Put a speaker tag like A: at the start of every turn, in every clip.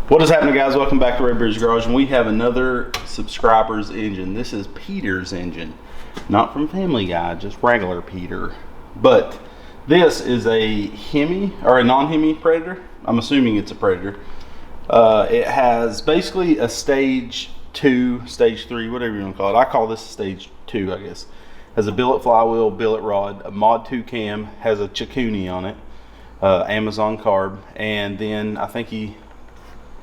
A: What is happening, guys? Welcome back to Red Beard's Garage, and we have another subscriber's engine. This is Peter's engine, not from Family Guy, just regular Peter. But this is a Hemi, or a non-Hemi Predator. I'm assuming it's a Predator. It has basically a stage 2, stage 3, whatever you want to call it. I call this stage 2, I guess. Has a billet flywheel, billet rod, a mod 2 cam, has a Chuki on it, Amazon carb, and then I think he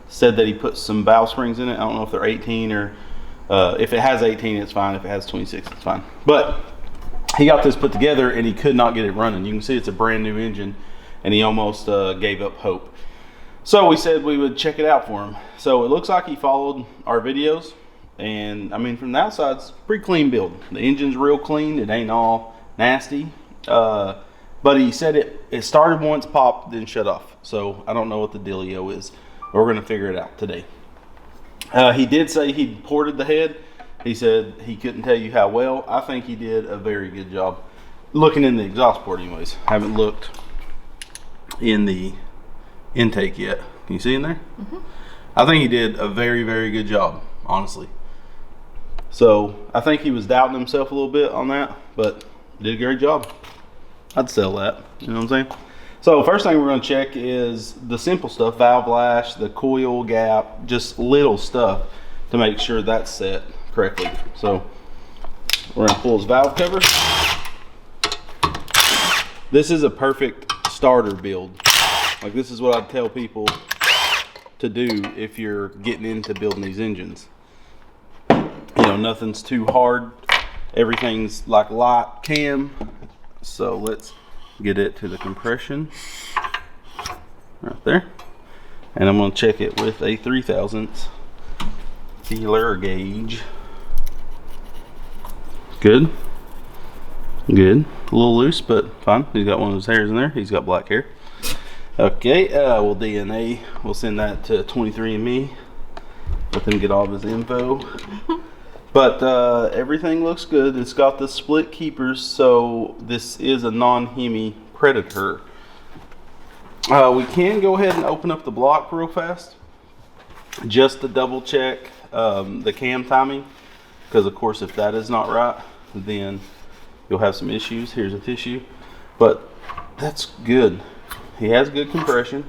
A: said that he put some valve springs in it. I don't know if they're 18 or if it has 18 it's fine, if it has 26 it's fine. But he got this put together and he could not get it running. You can see it's a brand new engine and he almost gave up hope. So we said we would check it out for him. So it looks like he followed our videos, and I mean, from the outside it's a pretty clean build. The engine's real clean, it ain't all nasty, but he said it started once, popped, then shut off. So I don't know what the dealio is. We're going to figure it out today. He did say he ported the head. He said he couldn't tell you how well. I think he did a very good job. Looking in the exhaust port anyways. Haven't looked in the intake yet. Can you see in there? Mm-hmm. I think he did a very, very good job, honestly. So I think he was doubting himself a little bit on that, but did a great job. I'd sell that. You know what I'm saying? So first thing we're going to check is the simple stuff, valve lash, the coil gap, just little stuff to make sure that's set correctly. So we're going to pull his valve cover. This is a perfect starter build. Like, this is what I'd tell people to do if you're getting into building these engines. You know, nothing's too hard. Everything's like light cam. So let's get it to the compression right there, and I'm going to check it with a 3/1000 feeler gauge. Good, a little loose but fine. He's got one of his hairs in there. He's got black hair. Okay, we'll DNA, we'll send that to 23andMe, let them get all of his info. But everything looks good. It's got the split keepers, so this is a non-Hemi Predator. We can go ahead and open up the block real fast, just to double check the cam timing, because of course if that is not right, then you'll have some issues. Here's a tissue, but that's good. He has good compression.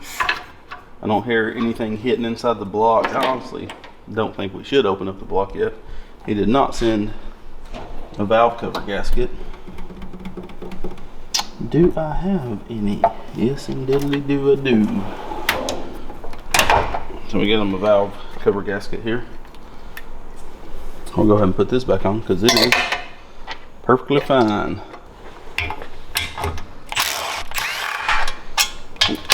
A: I don't hear anything hitting inside the block. I honestly don't think we should open up the block yet. He did not send a valve cover gasket. Do I have any? Yes, indeedly do I do. So we get him a valve cover gasket here. I'll go ahead and put this back on because it is perfectly fine.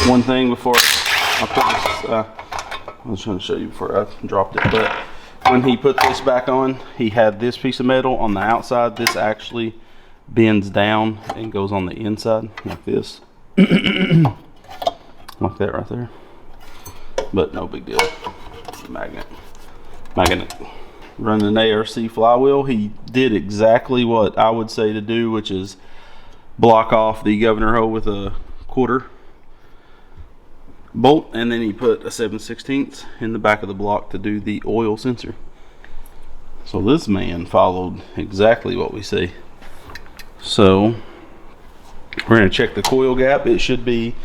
A: One thing before I put this, I was trying to show you before I dropped it, but when he put this back on, he had this piece of metal on the outside. This actually bends down and goes on the inside like this. Like that right there. But no big deal. Magnet. Running an ARC flywheel. He did exactly what I would say to do, which is block off the governor hole with a 1/4 bolt, and then he put a 7/16 in the back of the block to do the oil sensor. So this man followed exactly what we say. So we're going to check the coil gap. It should be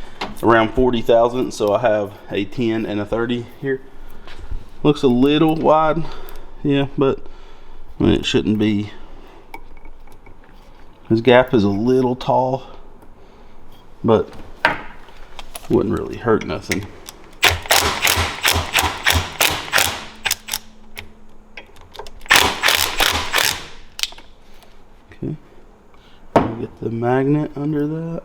A: around 40,000, so I have a 10 and a 30 here. Looks a little wide, yeah, but I mean, it shouldn't be. His gap is a little tall, but wouldn't really hurt nothing. Okay, I'll get the magnet under that.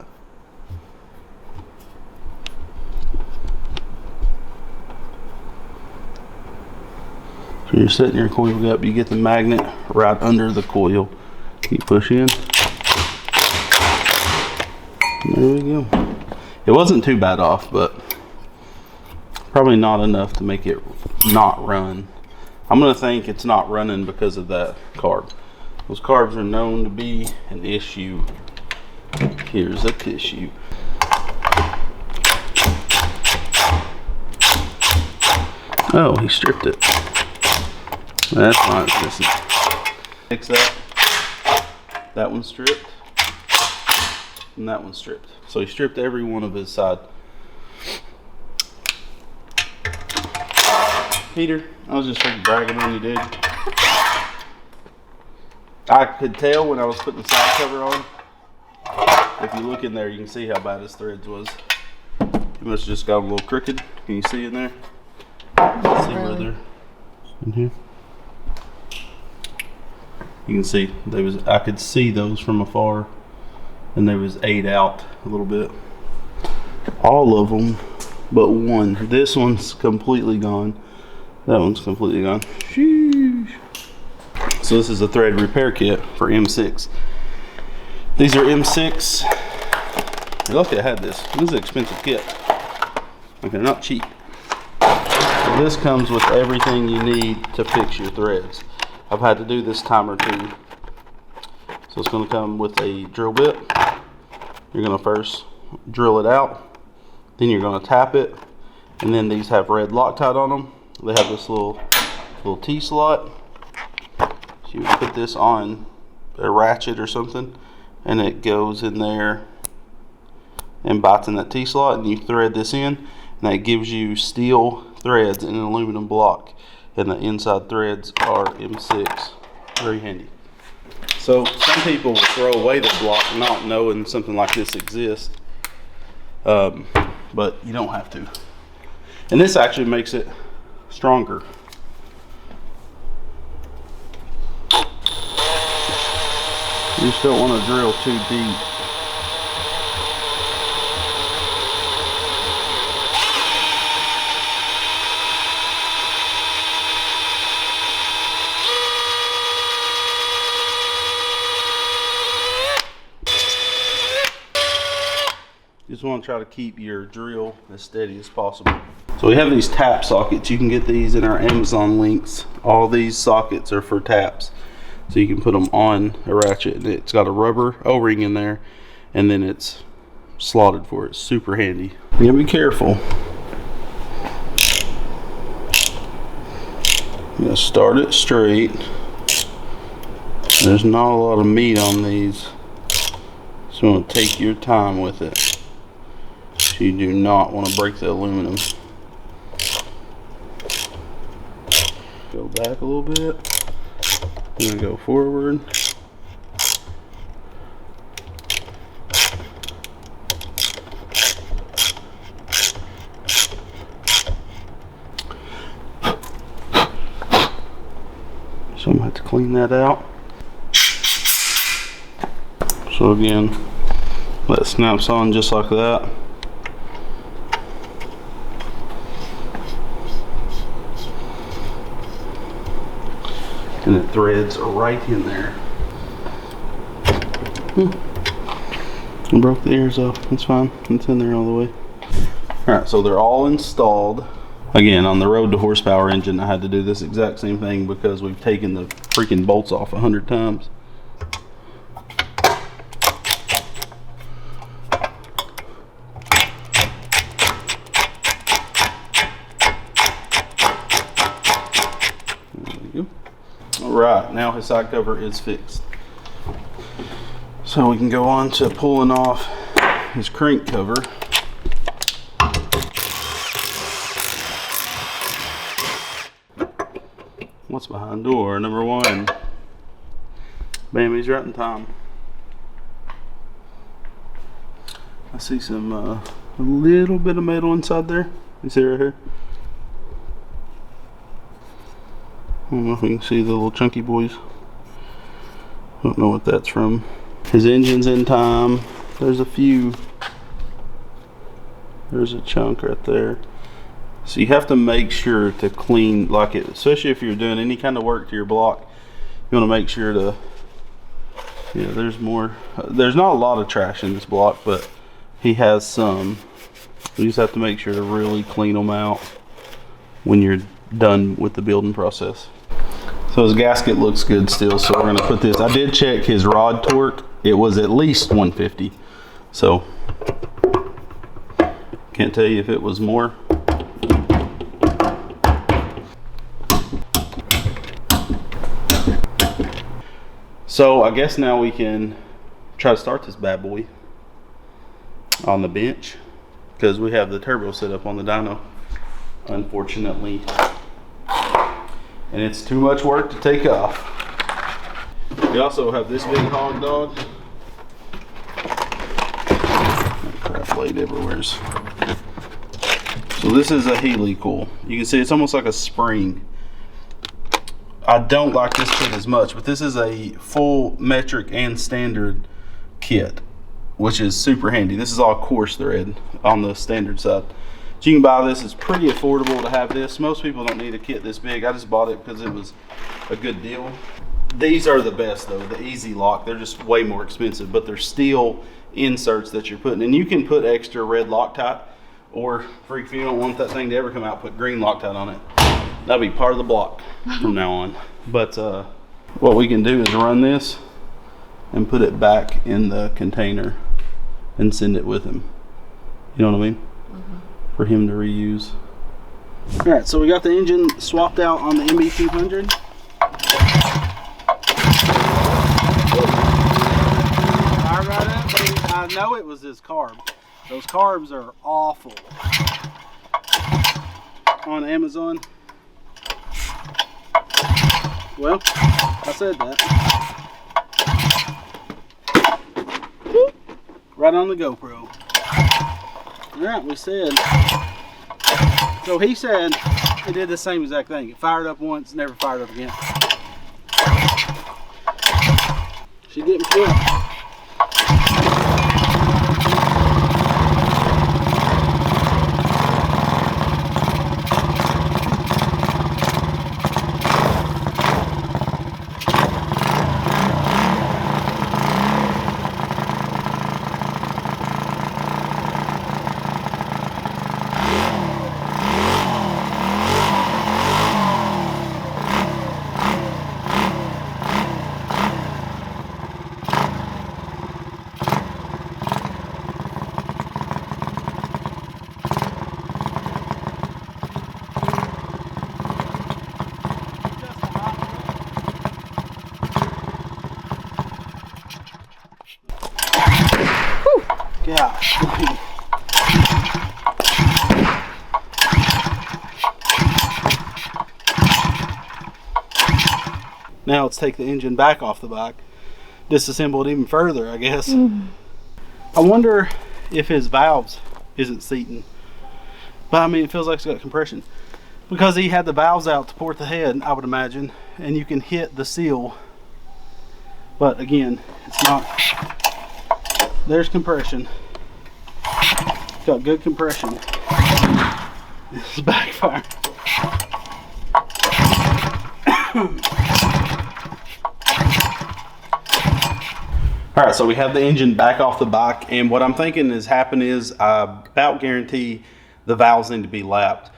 A: So you're setting your coil gap, you get the magnet right under the coil. You push in. There we go. It wasn't too bad off, but probably not enough to make it not run. I'm gonna think it's not running because of that carb. Those carbs are known to be an issue. Here's a tissue. Oh, he stripped it. That's not missing. Fix that. That one's stripped. And that one's stripped. So he stripped every one of his side. Peter, I was just freaking bragging on you, dude. I could tell when I was putting the side cover on. If you look in there, you can see how bad his threads was. He must have just got a little crooked. Can you see in there? Let's see where they're in here. You can see I could see those from afar, and they was ate out a little bit. All of them but one. This one's completely gone. That one's completely gone. Sheesh. So this is a thread repair kit for M6. These are M6. You're lucky I had this. This is an expensive kit. Like, they're not cheap. So this comes with everything you need to fix your threads. I've had to do this time or two. So it's going to come with a drill bit. You're going to first drill it out. Then you're going to tap it. And then these have red Loctite on them. They have this little T-slot. So you put this on a ratchet or something, and it goes in there and bites in that T-slot, and you thread this in, and that gives you steel threads in an aluminum block, and the inside threads are M6. Very handy. So some people will throw away the block not knowing something like this exists, but you don't have to. And this actually makes it stronger. You just don't want to drill too deep. You just want to try to keep your drill as steady as possible. So we have these tap sockets. You can get these in our Amazon links. All these sockets are for taps. So you can put them on a ratchet, and it's got a rubber O-ring in there, and then it's slotted for it. Super handy. You gotta be careful. You gotta start it straight. There's not a lot of meat on these, so you want to take your time with it. You do not want to break the aluminum. Go back a little bit. I'm going to go forward. So I'm going to have to clean that out. So again, that snaps on just like that. And the threads are right in there. I broke the ears off. It's fine. It's in there all the way. Alright, so they're all installed. Again, on the Road to Horsepower engine, I had to do this exact same thing because we've taken the freaking bolts off 100 times. Alright, now his side cover is fixed. So we can go on to pulling off his crank cover. What's behind door number 1? Bam, he's right in time. I see some a little bit of metal inside there. You see right here? I don't know if we can see the little chunky boys. Don't know what that's from. His engine's in time. There's a few. There's a chunk right there. So you have to make sure to clean like it, especially if you're doing any kind of work to your block. You want to make sure to, yeah, there's more. There's not a lot of trash in this block, but he has some. You just have to make sure to really clean them out when you're done with the building process. So his gasket looks good still, so we're gonna put this. I did check his rod torque. It was at least 150. So can't tell you if it was more. So I guess now we can try to start this bad boy on the bench, because we have the turbo set up on the dyno, unfortunately, and it's too much work to take off. We also have this big hog dog. Crap blade everywhere. So this is a Healy coil. You can see it's almost like a spring. I don't like this kit as much, but this is a full metric and standard kit, which is super handy. This is all coarse thread on the standard side. So you can buy this. It's pretty affordable to have this. Most people don't need a kit this big. I just bought it because it was a good deal. These are the best though, the Easy Lock. They're just way more expensive, but they're steel inserts that you're putting, and you can put extra red Loctite, or if you don't want that thing to ever come out, put green Loctite on it. That'll be part of the block from now on. But what we can do is run this and put it back in the container and send it with him. You know what I mean? Mm-hmm. For him to reuse. All right, so we got the engine swapped out on the MB200. I know it was this carb. Those carbs are awful on Amazon. Well, I said that. Right on the GoPro. Alright, we said. So he said it did the same exact thing. It fired up once, never fired up again. She's getting full. Gosh. Now let's take the engine back off the bike, disassemble it even further, I guess. I wonder if his valves isn't seating, but I mean it feels like it's got compression because he had the valves out to port the head, I would imagine, and you can hit the seal, but again it's not. There's compression. Got good compression. It's backfire. Alright, so we have the engine back off the bike, and what I'm thinking has happened is I about guarantee the valves need to be lapped.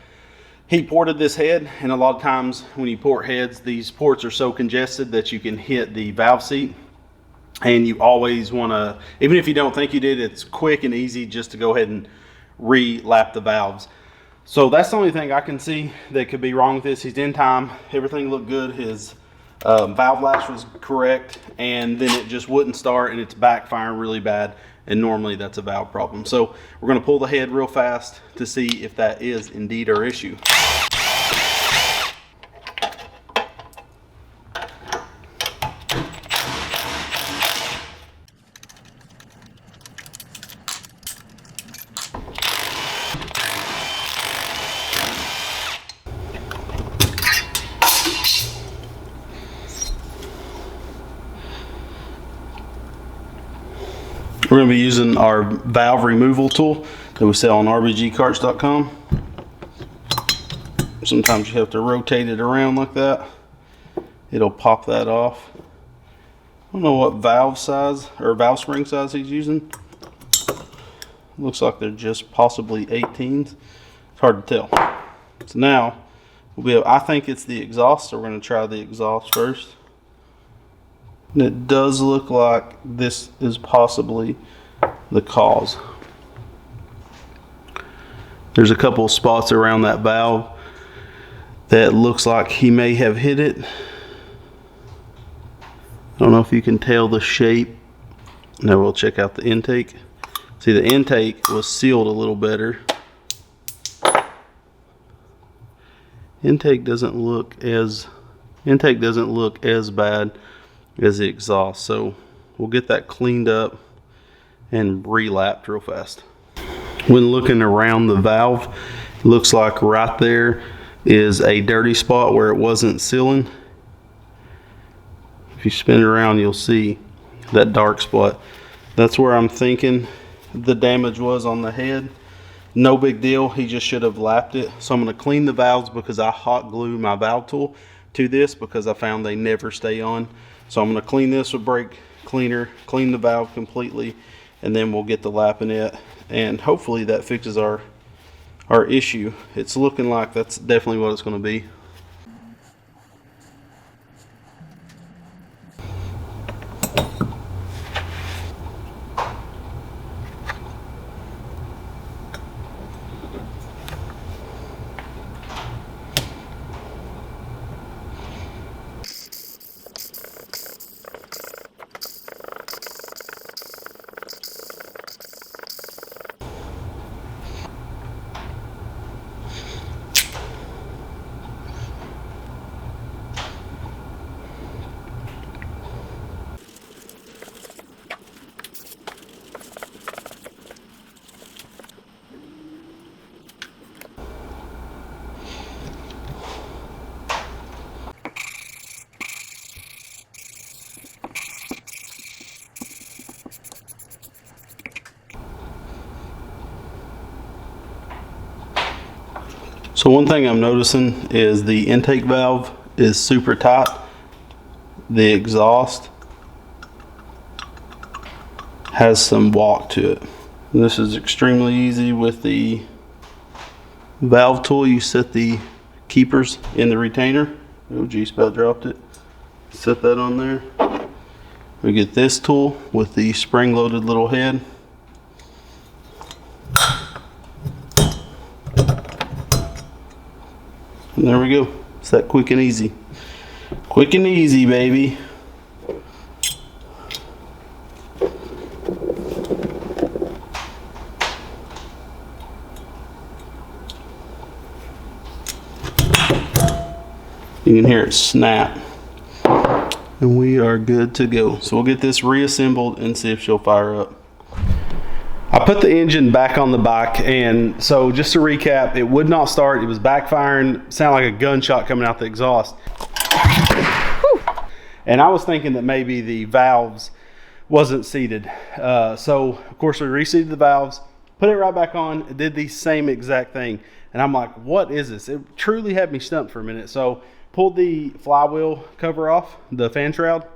A: He ported this head, and a lot of times when you port heads, these ports are so congested that you can hit the valve seat. And you always want to, even if you don't think you did, it's quick and easy just to go ahead and re-lap the valves. So that's the only thing I can see that could be wrong with this. He's in time, everything looked good, his valve latch was correct, and then it just wouldn't start and it's backfiring really bad, and normally that's a valve problem. So we're going to pull the head real fast to see if that is indeed our issue. We're going to be using our valve removal tool that we sell on rbgcarts.com. Sometimes you have to rotate it around like that. It'll pop that off. I don't know what valve size or valve spring size he's using. Looks like they're just possibly 18s. It's hard to tell. So now we'll be able, I think it's the exhaust, so we're going to try the exhaust first. And it does look like this is possibly the cause. There's a couple of spots around that valve that looks like he may have hit it. I don't know if you can tell the shape. Now we'll check out the intake. See, the intake was sealed a little better. Intake doesn't look as bad as the exhaust. So we'll get that cleaned up and re-lapped real fast. When looking around the valve, it looks like right there is a dirty spot where it wasn't sealing. If you spin it around, you'll see that dark spot. That's where I'm thinking the damage was on the head. No big deal, he just should have lapped it. So I'm going to clean the valves because I hot glue my valve tool to this because I found they never stay on. So I'm going to clean this with brake cleaner, clean the valve completely, and then we'll get the lapping it, and hopefully that fixes our issue. It's looking like that's definitely what it's going to be. So one thing I'm noticing is the intake valve is super tight. The exhaust has some walk to it. And this is extremely easy with the valve tool. You set the keepers in the retainer. Oh geez, about dropped it. Set that on there. We get this tool with the spring-loaded little head. And there we go. It's that quick and easy. Quick and easy, baby. You can hear it snap. And we are good to go. So we'll get this reassembled and see if she'll fire up. I put the engine back on the bike, and so just to recap, it would not start. It was backfiring, sounded like a gunshot coming out the exhaust. And I was thinking that maybe the valves wasn't seated. So of course we reseated the valves, put it right back on, it did the same exact thing. And I'm like, what is this? It truly had me stumped for a minute. So pulled the flywheel cover off, the fan shroud,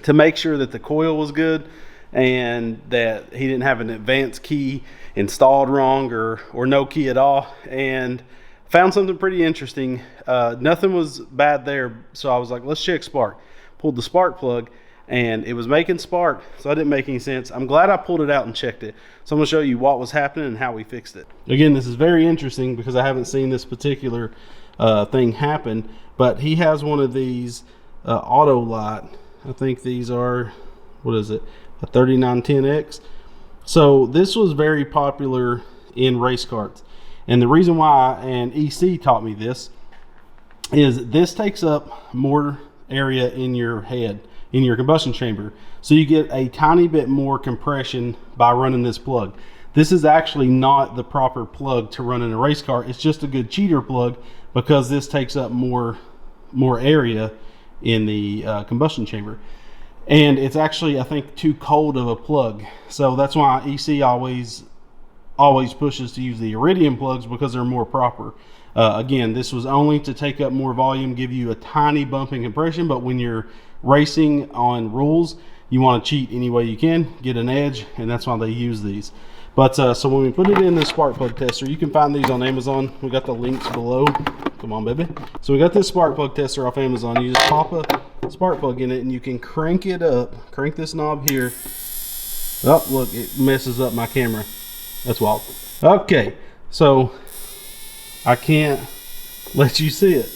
A: to make sure that the coil was good and that he didn't have an advanced key installed wrong or no key at all, and found something pretty interesting. Nothing was bad there, so I was like, let's check spark. Pulled the spark plug and it was making spark, so that didn't make any sense. I'm glad I pulled it out and checked it. So I'm going to show you what was happening and how we fixed it. Again, this is very interesting because I haven't seen this particular thing happen, but he has one of these auto light. I think these are, what is it, a 3910X. So this was very popular in race carts, and the reason why, and EC taught me this, is this takes up more area in your head, in your combustion chamber, so you get a tiny bit more compression by running this plug. This is actually not the proper plug to run in a race car. It's just a good cheater plug because this takes up more area in the combustion chamber. And it's actually, I think, too cold of a plug. So that's why EC always pushes to use the iridium plugs, because they're more proper. Again, this was only to take up more volume, give you a tiny bump in compression, but when you're racing on rules, you want to cheat any way you can, get an edge, and that's why they use these. But so when we put it in the spark plug tester, you can find these on Amazon. We got the links below. Come on, baby. So we got this spark plug tester off Amazon. You just pop a spark plug in it and you can crank it up. Crank this knob here. Oh, look, it messes up my camera. That's wild. Okay, so I can't let you see it.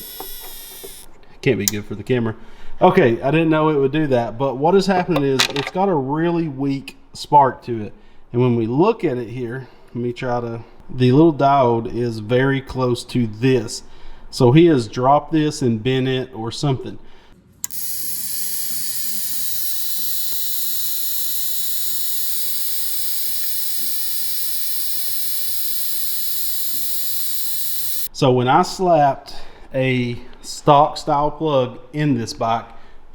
A: Can't be good for the camera. Okay, I didn't know it would do that, but what is happening is it's got a really weak spark to it. And when we look at it here, let me try to, the little diode is very close to this. So he has dropped this and bent it or something. So when I slapped a stock style plug in this bike,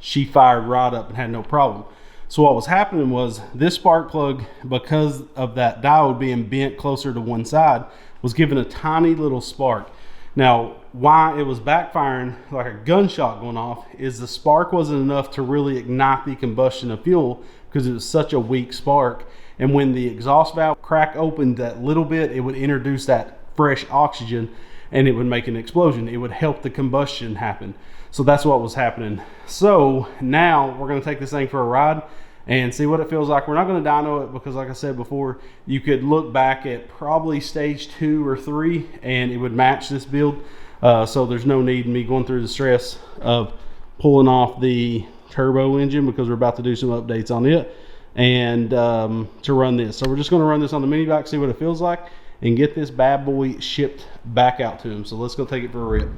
A: she fired right up and had no problem. So what was happening was this spark plug, because of that diode being bent closer to one side, was giving a tiny little spark. Now, why it was backfiring like a gunshot going off is the spark wasn't enough to really ignite the combustion of fuel because it was such a weak spark. And when the exhaust valve crack opened that little bit, it would introduce that fresh oxygen and it would make an explosion. It would help the combustion happen. So that's what was happening. So now we're gonna take this thing for a ride and see what it feels like. We're not gonna dyno it because, like I said before, you could look back at probably stage 2 or 3 and it would match this build. So there's no need in me going through the stress of pulling off the turbo engine because we're about to do some updates on it and to run this. So we're just gonna run this on the mini bike, see what it feels like, and get this bad boy shipped back out to him. So let's go take it for a rip.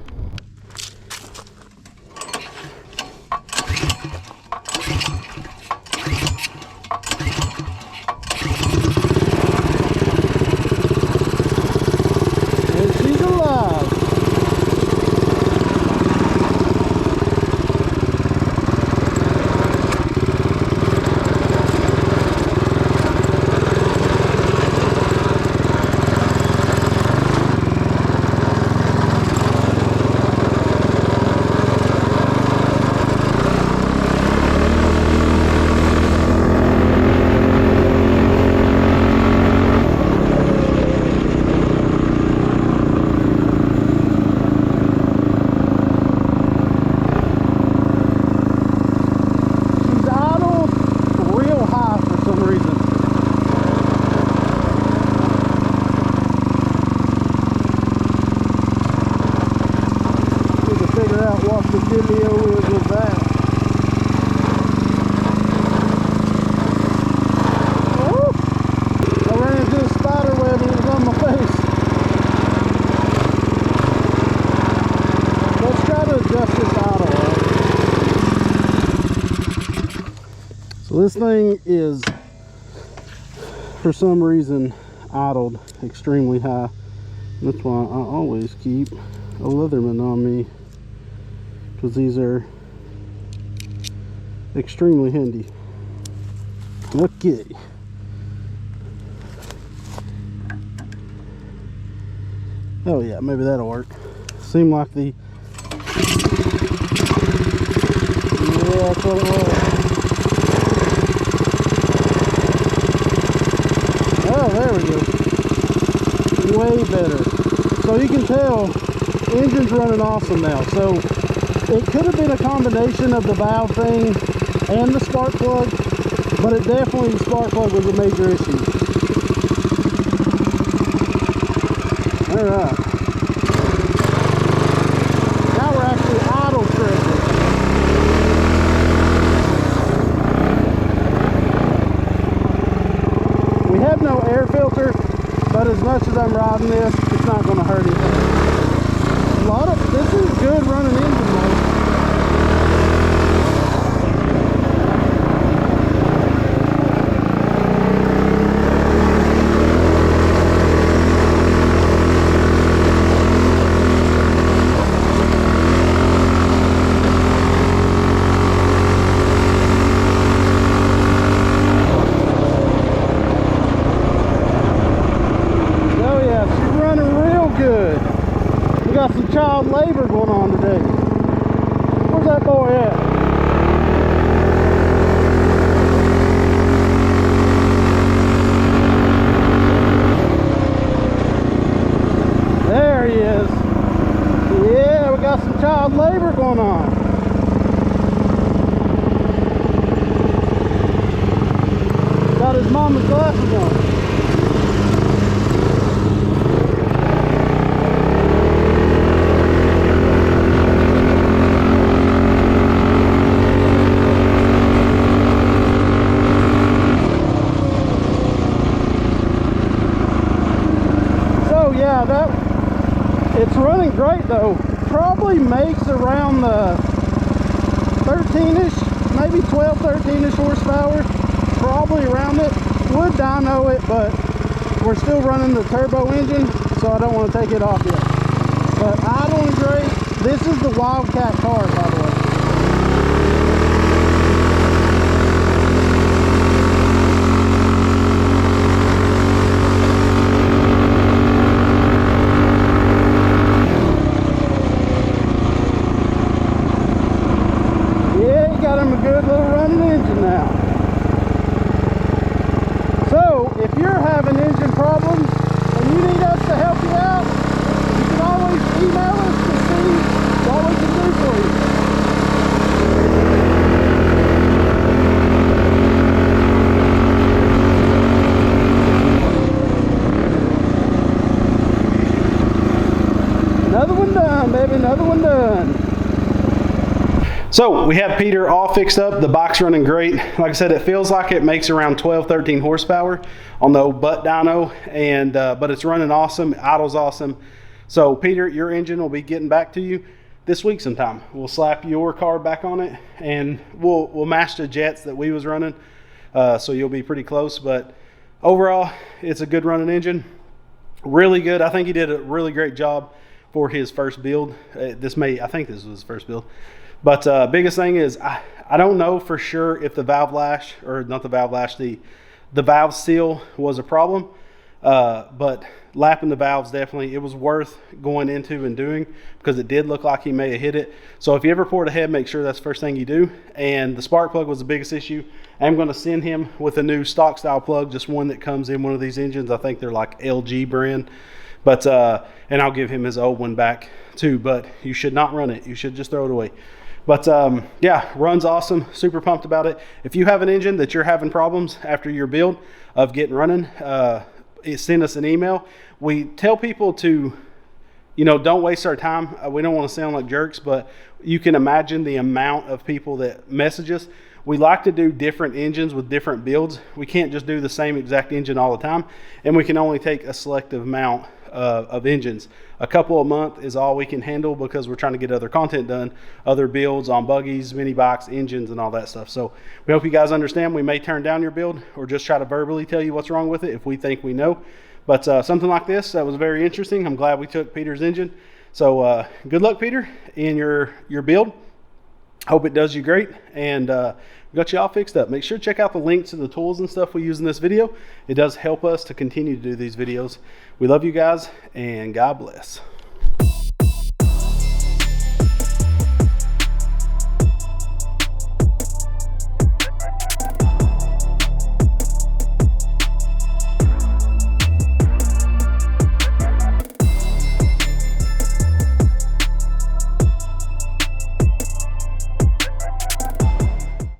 A: And she's alive. So this thing is, for some reason, idled extremely high. That's why I always keep a Leatherman on me, because these are extremely handy. Okay. Oh yeah, maybe that'll work. Seemed like the... Yeah, that's what it was. Oh, there we go. Way better. So you can tell, engine's running awesome now. So it could have been a combination of the valve thing and the spark plug, but it definitely, the spark plug was a major issue. All right. Now we're actually idle tripping. We have no air filter, but as much as I'm riding this, it's not going to hurt anything. This is good running engine, though. Got some child labor going on today. Where's that boy at? There he is. Yeah, we got some child labor going on. Got his mama's glasses on. great though. Probably makes around the 13-ish, maybe 12, 13-ish horsepower. Probably around it. Would dyno it, but we're still running the turbo engine, so I don't want to take it off yet. But idling great. This is the Wildcat car, by the way. If you're having engine problems and you need us to help you out, you can always email us to see what we can do for you. Another one done, baby, another one done. So we have Peter all fixed up, the box running great. Like I said, it feels like it makes around 12, 13 horsepower on the old butt dyno, and but it's running awesome, idle's awesome. So Peter, your engine will be getting back to you this week sometime. We'll slap your carb back on it, and we'll match the jets that we was running, so you'll be pretty close. But overall, it's a good running engine, really good. I think he did a really great job for his first build. I think this was his first build. But biggest thing is I don't know for sure if the valve lash, or not the valve lash, the valve seal was a problem. But lapping the valves, definitely, it was worth going into and doing, because it did look like he may have hit it. So if you ever port ahead, make sure that's the first thing you do. And the spark plug was the biggest issue. I'm going to send him with a new stock style plug, just one that comes in one of these engines. I think they're like LG brand. But and I'll give him his old one back too. But you should not run it. You should just throw it away. But yeah, runs awesome, super pumped about it. If you have an engine that you're having problems after your build of getting running, send us an email. We tell people to, don't waste our time. We don't want to sound like jerks, but you can imagine the amount of people that message us. We like to do different engines with different builds. We can't just do the same exact engine all the time, and we can only take a selective amount of engines. A couple a month is all we can handle, because we're trying to get other content done, other builds on buggies, mini bikes, engines, and all that stuff. So we hope you guys understand. We may turn down your build or just try to verbally tell you what's wrong with it if we think we know. But something like this, that was very interesting. I'm glad we took Peter's engine. So good luck, Peter, in your build. Hope it does you great, and we got you all fixed up. Make sure to check out the links to the tools and stuff we use in this video. It does help us to continue to do these videos. We love you guys, and God bless.